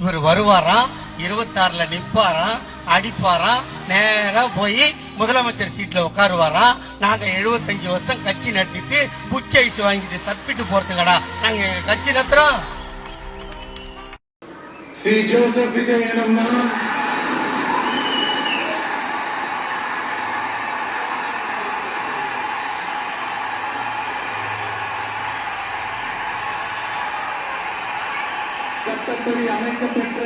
இவர் வருவாராம், 26ல நிப்பாராம், அடிப்பாராம், நேரா போய் முதலமைச்சர் சீட்ல உட்காருவாராம். நாங்க 75 வருஷம் கட்சி நடத்திட்டு புச்ச ஐஸ் வாங்கிட்டு சப்பிட்டு போறதுக்கடா நாங்க கட்சி நடத்துறோம். சி ஜோசப் விஜய் எனும் நான் சட்டப்படி அமைக்கப்பெற்ற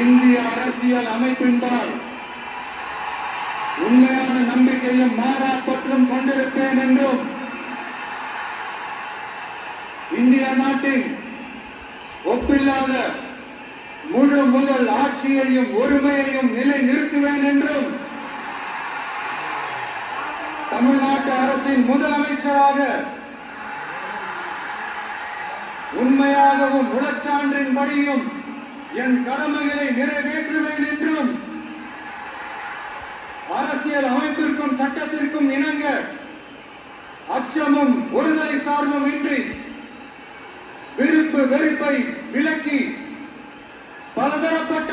இந்திய அரசியல் அமைப்பின்பால் உண்மையான நம்பிக்கையும் மாறா பற்றும் கொண்டிருப்பேன் என்றும் இந்திய நாட்டின் ஒப்பில்லாத முழு முதல் ஆட்சியையும் ஒருமையையும் நிலை நிறுத்துவேன் என்றும் தமிழ்நாட்டு அரசின் முதலமைச்சராக உண்மையாகவும் உளச்சான்றின்படியும் என் கடமைகளை நிறைவேற்றுவேன் என்றும் அரசியல் அமைப்பிற்கும் சட்டத்திற்கும் இணங்க அச்சமும் ஒருதலை சார்பும் இன்றி விருப்பு வெறுப்பை விலக்கி பலதரப்பட்ட